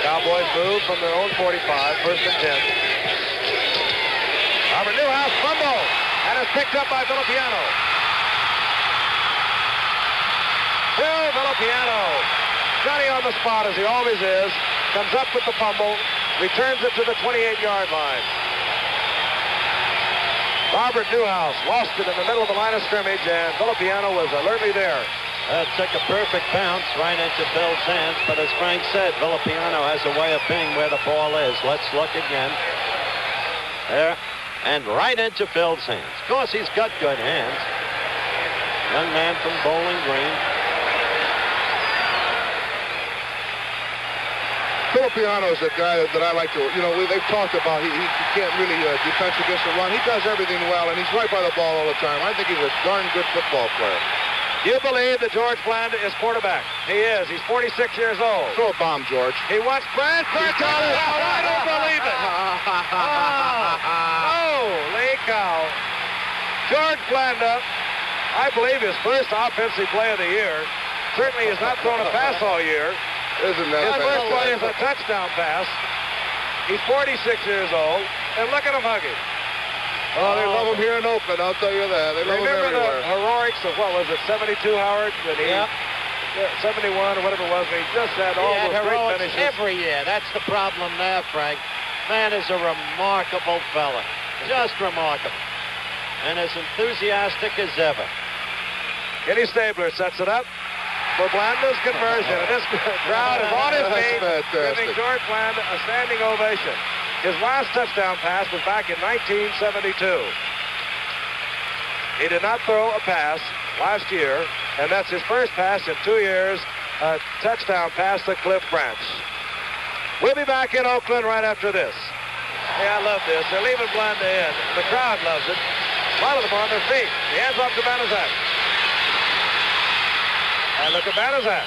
Cowboys move from their own 45, first and 10. Robert Newhouse fumble, and is picked up by Villapiano. Bill Villapiano, Johnny on the spot as he always is, comes up with the fumble, returns it to the 28-yard line. Robert Newhouse lost it in the middle of the line of scrimmage, and Villapiano was alertly there. Took a perfect bounce right into Bill's hands, but as Frank said, Villapiano has a way of being where the ball is. Let's look again. There, and right into Phil's hands. Of course, he's got good hands. Young man from Bowling Green. Villapiano is a guy that I like to, they've talked about he can't really defense against the run. He does everything well, and he's right by the ball all the time. I think he's a darn good football player. You believe that George Blanda is quarterback? He is. He's 46 years old. Throw a bomb, George. He wants Brad Bartolo. I don't believe it. Holy cow. George Blanda, I believe his first offensive play of the year. Certainly has not thrown a pass all year. Isn't that his first play is a touchdown pass. He's 46 years old, and look at him hugging. Oh, they love him here in Oakland, I'll tell you that. They love him everywhere. Remember the heroics of, what was it, 72, Howard? When he, 71 or whatever it was, when he just had all those great finishes. Every year. That's the problem there, Frank. Man is a remarkable fella. Just remarkable. And as enthusiastic as ever. Kenny Stabler sets it up for Blanda's conversion. And this crowd is on his feet, giving George Blanda a standing ovation. His last touchdown pass was back in 1972. He did not throw a pass last year, and that's his first pass in 2 years, a touchdown pass to Cliff Branch. We'll be back in Oakland right after this. Yeah, I love this. They're leaving Blanda in. The crowd loves it. A lot of them on their feet. The hands off to Banaszak. And look at Banaszak.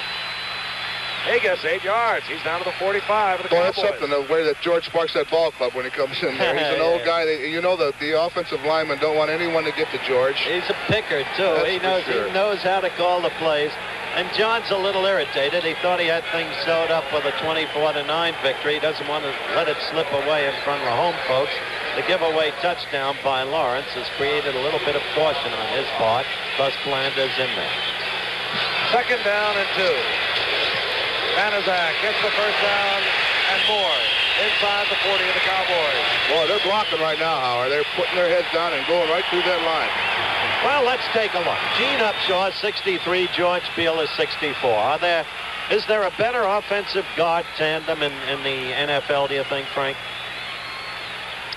He gets 8 yards. He's down to the 45 of the Cowboys. That's something, the way that George sparks that ball club when he comes in there. He's an old guy. The offensive linemen don't want anyone to get to George. He's a picker, too. He knows how to call the plays. And John's a little irritated. He thought he had things sewed up with a 24-9 victory. He doesn't want to let it slip away in front of the home folks. The giveaway touchdown by Lawrence has created a little bit of caution on his part. Thus, Blanda's in there. Second down and 2. Banaszak gets the first down and more inside the 40 of the Cowboys. Boy, they're blocking right now, Howard. They're putting their heads down and going right through that line. Well, let's take a look. Gene Upshaw, 63. George Beal is 64. Is there a better offensive guard tandem in the NFL, do you think, Frank?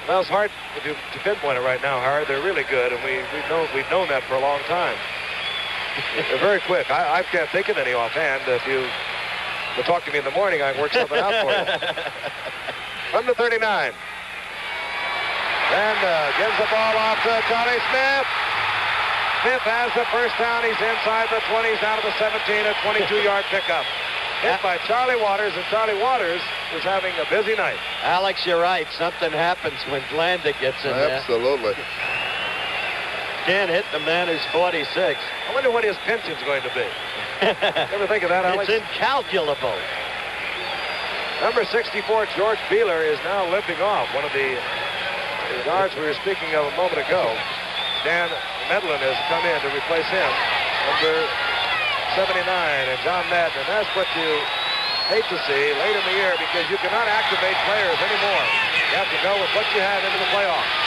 Well, it's hard to pinpoint it right now, Howard. They're really good, and we've known that for a long time. They're very quick. I can't think of any offhand. If you will talk to me in the morning, I can work something out for you. From the 39. And gives the ball off to Charlie Smith. Smith has the first down. He's inside the 20s, down to the 17, a 22-yard pickup. Hit by Charlie Waters, and Charlie Waters is having a busy night. Alex, you're right. Something happens when Blanda gets in there. Absolutely. Can't hit the man who's 46. I wonder what his pension's going to be. Ever think of that, Alex? It's incalculable. Number 64, George Beeler, is now limping off. One of the guards we were speaking of a moment ago. Dan Medlin has come in to replace him. Number 79, and John Madden. And that's what you hate to see late in the year, because you cannot activate players anymore. You have to go with what you have into the playoffs.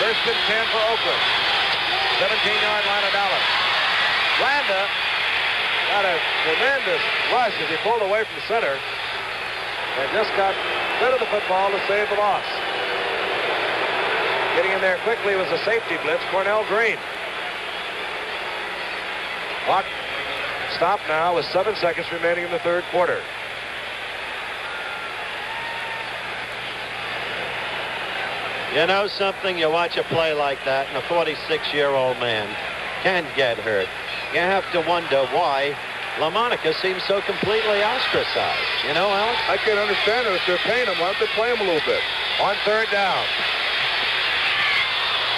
First and 10 for Oakland. 17-yard line of Dallas. Blanda got a tremendous rush as he pulled away from center and just got rid of the football to save the loss. Getting in there quickly was a safety blitz, Cornell Green. Clock stopped now with 7 seconds remaining in the third quarter. You know something? You watch a play like that, and a 46-year-old man can get hurt. You have to wonder why LaMonica seems so completely ostracized. You know, Alex? I can't understand it. If they're paying him, why don't they play him a little bit? On third down.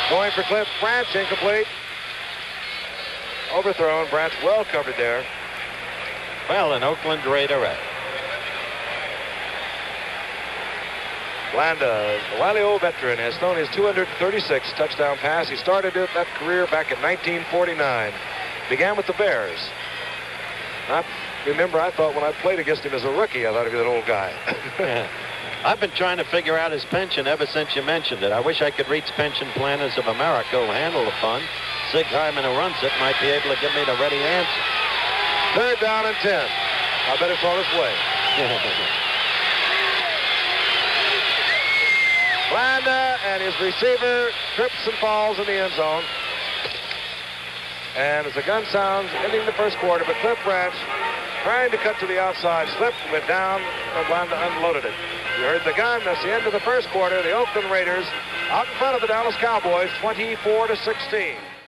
Going for Cliff Branch, incomplete. Overthrown. Branch well covered there. Well, an Oakland Raiderette. Blanda, the wily old veteran, has thrown his 236th touchdown pass. He started that career back in 1949. Began with the Bears. Remember, I thought when I played against him as a rookie, I thought he'd be that old guy. Yeah. I've been trying to figure out his pension ever since you mentioned it. I wish I could reach Pension Planners of America who handle the fund. Sig Hyman, who runs it, might be able to give me the ready answer. 3rd down and 10. I bet it's on its way. Blanda and his receiver trips and falls in the end zone. And as the gun sounds, ending the first quarter, but Cliff Branch, trying to cut to the outside, slipped, went down, and Blanda unloaded it. You heard the gun. That's the end of the first quarter. The Oakland Raiders out in front of the Dallas Cowboys, 24-16.